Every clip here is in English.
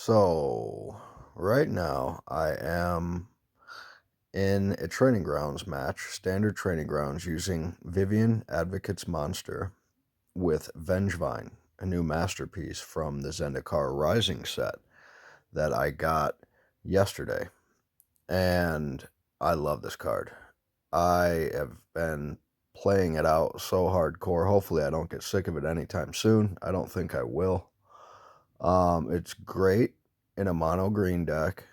So, right now, I am in a training grounds match, standard training grounds, using Vivien Advocate's Monster with Vengevine, a new masterpiece from the Zendikar Rising set that I got yesterday. And I love this card. I have been playing it out so hardcore. Hopefully, I don't get sick of it anytime soon. I don't think I will. It's great in a mono green deck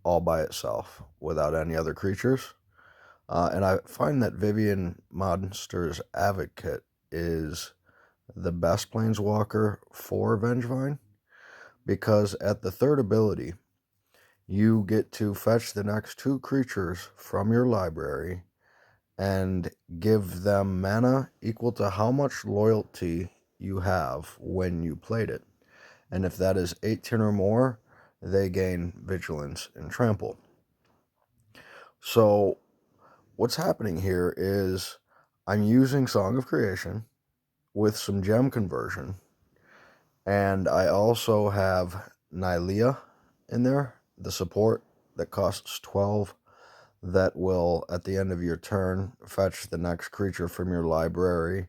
all by itself without any other creatures. And I find that Vivien Monster's Advocate is the best planeswalker for Vengevine because at the third ability, you get to fetch the next two creatures from your library and give them mana equal to how much loyalty you have when you played it. And if that is 18 or more, they gain Vigilance and Trample. So what's happening here is I'm using Song of Creation with some gem conversion, and I also have Nylea in there, the support that costs 12, that will, at the end of your turn, fetch the next creature from your library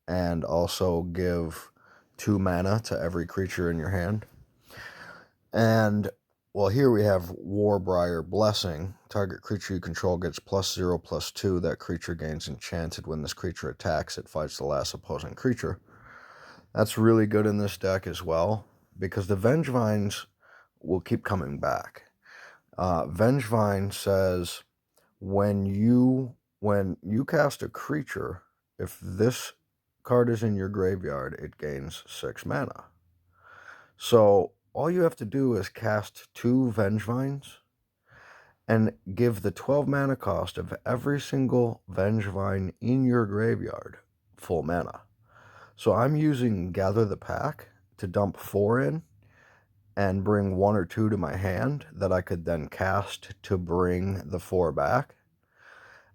and also give 2 mana to every creature in your hand. And, well, here we have Warbriar Blessing. Target creature you control gets +0/+2. That creature gains enchanted. When this creature attacks, it fights the last opposing creature. That's really good in this deck as well, because the Vengevines will keep coming back. Vengevine says when you cast a creature, if this card is in your graveyard, it gains 6 mana. So all you have to do is cast 2 Vengevines and give the 12 mana cost of every single Vengevine in your graveyard full mana. So I'm using Gather the Pack to dump 4 in and bring 1 or 2 to my hand that I could then cast to bring the 4 back.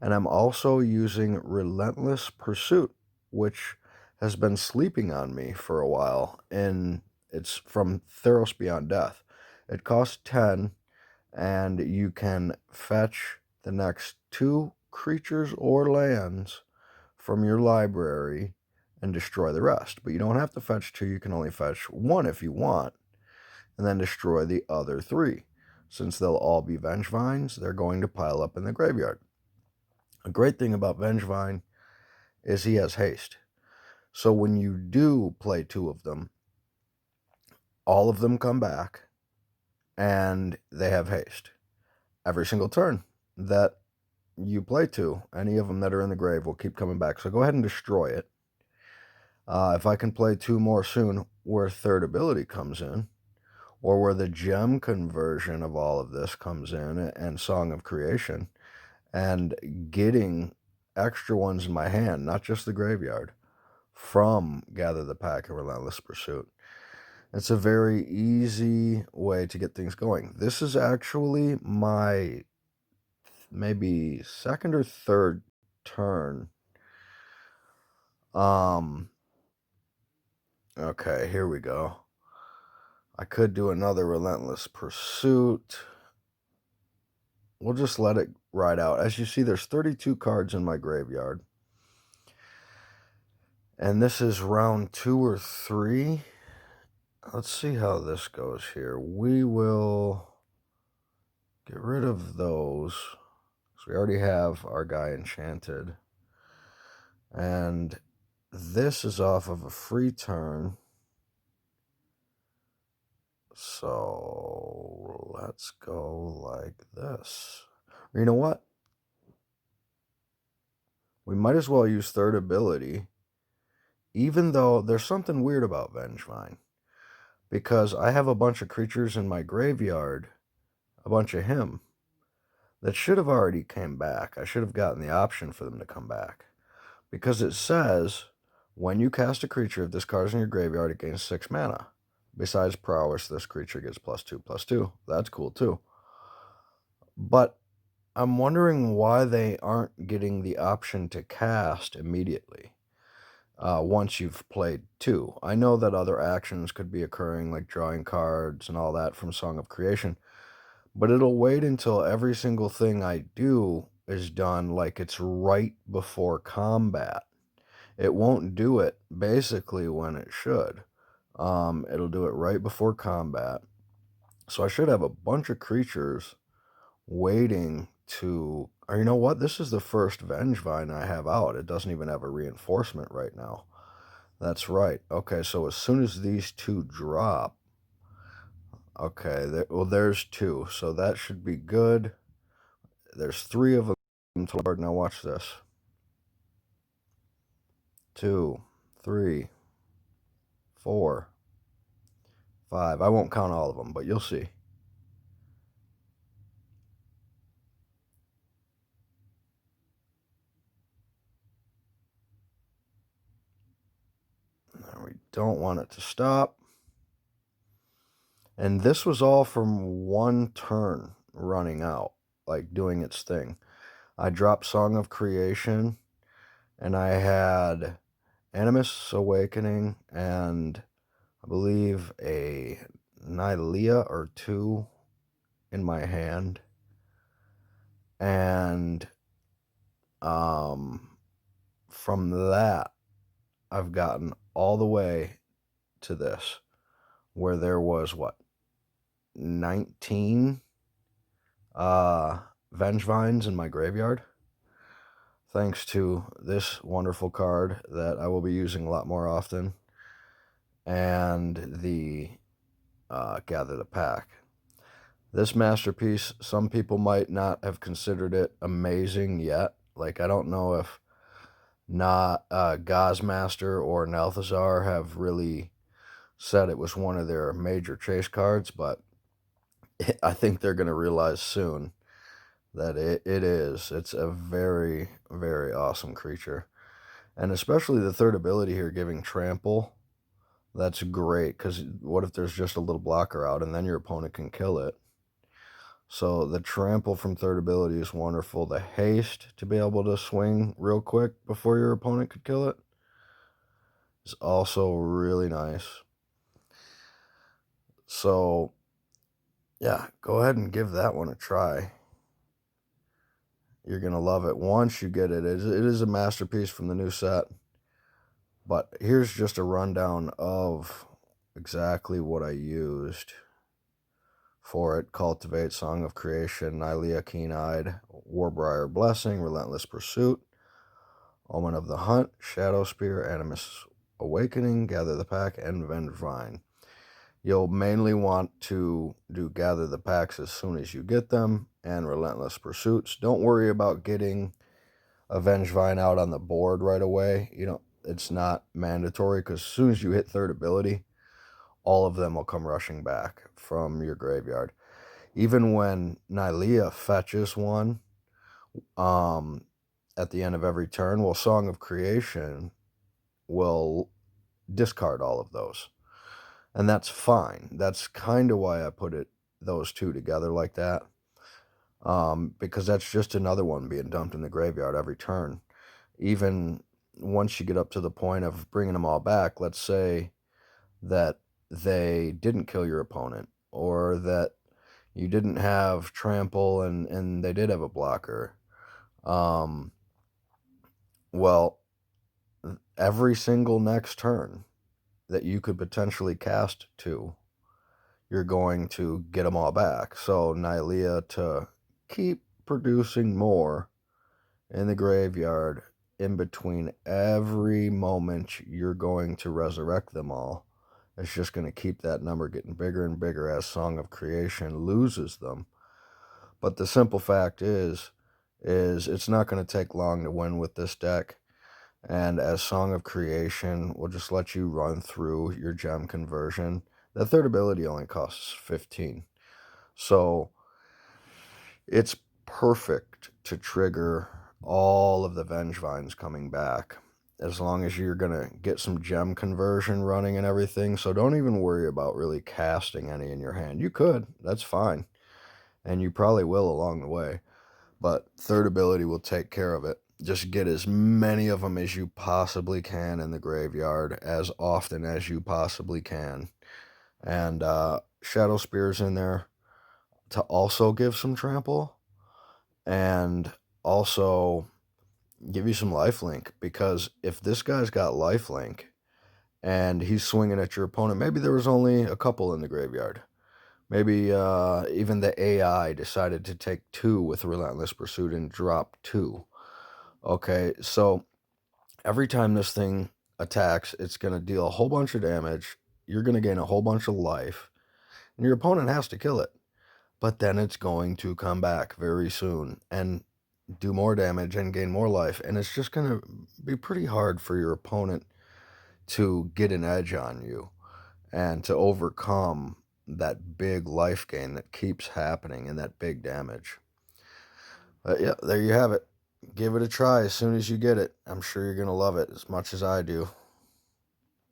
And I'm also using Relentless Pursuit, which has been sleeping on me for a while, and it's from Theros Beyond Death. It costs 10, and you can fetch the next 2 creatures or lands from your library and destroy the rest. But you don't have to fetch 2, you can only fetch 1 if you want, and then destroy the other 3. Since they'll all be Vengevines, they're going to pile up in the graveyard. A great thing about Vengevine is he has haste. So when you do play 2 of them, all of them come back and they have haste. Every single turn that you play 2, any of them that are in the grave will keep coming back. So go ahead and destroy it. If I can play 2 more soon where third ability comes in, or where the gem conversion of all of this comes in and Song of Creation, and getting extra ones in my hand, not just the graveyard, from Gather the Pack and Relentless Pursuit. It's a very easy way to get things going. This is actually my maybe second or third turn. Okay, here we go. I could do another Relentless Pursuit. We'll just let it ride out. As you see, there's 32 cards in my graveyard. And this is round 2 or 3. Let's see how this goes here. We will get rid of those. So we already have our guy enchanted. And this is off of a free turn. So let's go like this. You know what? We might as well use third ability, even though there's something weird about Vengevine. Because I have a bunch of creatures in my graveyard, a bunch of him, that should have already came back. I should have gotten the option for them to come back. Because it says, when you cast a creature, if this card is in your graveyard, it gains 6 mana. Besides prowess, this creature gets +2/+2. That's cool too. But I'm wondering why they aren't getting the option to cast immediately. once you've played 2. I know that other actions could be occurring, like drawing cards and all that from Song of Creation, but it'll wait until every single thing I do is done, like it's right before combat. It won't do it basically when it should. It'll do it right before combat. So I should have a bunch of creatures waiting to, or you know what? This is the first Vengevine I have out. It doesn't even have a reinforcement right now. That's right. Okay, so as soon as these 2 drop, okay, well, there's 2, so that should be good. There's 3 of them. Now watch this. 2, 3, 4, 5. I won't count all of them, but you'll see. And we don't want it to stop. And this was all from one turn running out, like doing its thing. I dropped Song of Creation, and I had Animus Awakening, and I believe a Nylea or 2 in my hand. And from that, I've gotten all the way to this, where there was, what, 19 Vengevines in my graveyard, thanks to this wonderful card that I will be using a lot more often, and the Gather the Pack. This masterpiece, some people might not have considered it amazing yet. Like, I don't know if not Gozmaster or Nelthazar have really said it was one of their major chase cards, but I think they're going to realize soon that it is. It's a very, very awesome creature. And especially the third ability here, giving Trample. That's great, because what if there's just a little blocker out, and then your opponent can kill it? So the Trample from third ability is wonderful. The haste to be able to swing real quick before your opponent could kill it is also really nice. So, yeah, go ahead and give that one a try. You're going to love it once you get it. It is a masterpiece from the new set. But here's just a rundown of exactly what I used for it. Cultivate, Song of Creation, Nylea Keen-Eyed, Warbriar Blessing, Relentless Pursuit, Omen of the Hunt, Shadow Spear, Animus Awakening, Gather the Pack, and Vengevine. You'll mainly want to do Gather the Packs as soon as you get them, and Relentless Pursuits. Don't worry about getting a Vengevine out on the board right away. You know, it's not mandatory, because as soon as you hit third ability, all of them will come rushing back from your graveyard. Even when Nylea fetches one at the end of every turn, well, Song of Creation will discard all of those. And that's fine. That's kind of why I put those 2 together like that. Because that's just another one being dumped in the graveyard every turn. Even once you get up to the point of bringing them all back, let's say that they didn't kill your opponent, or that you didn't have Trample and they did have a blocker. Well, every single next turn that you could potentially cast 2, you're going to get them all back. So Nylea to keep producing more in the graveyard in between every moment you're going to resurrect them all. It's just going to keep that number getting bigger and bigger as Song of Creation loses them. But the simple fact is it's not going to take long to win with this deck. And as Song of Creation will just let you run through your gem conversion. The third ability only costs 15. So it's perfect to trigger all of the Vengevines coming back, as long as you're going to get some gem conversion running and everything. So don't even worry about really casting any in your hand. You could, that's fine. And you probably will along the way. But third ability will take care of it. just get as many of them as you possibly can in the graveyard, as often as you possibly can. And Shadow Spear's in there to also give some trample, and also give you some lifelink, because if this guy's got lifelink and he's swinging at your opponent, maybe there was only a couple in the graveyard. Maybe even the AI decided to take 2 with Relentless Pursuit and drop 2. Okay, so every time this thing attacks, it's going to deal a whole bunch of damage. You're going to gain a whole bunch of life, and your opponent has to kill it. But then it's going to come back very soon and do more damage and gain more life. And it's just going to be pretty hard for your opponent to get an edge on you and to overcome that big life gain that keeps happening and that big damage. Yeah, there you have it. Give it a try as soon as you get it. I'm sure you're going to love it as much as I do.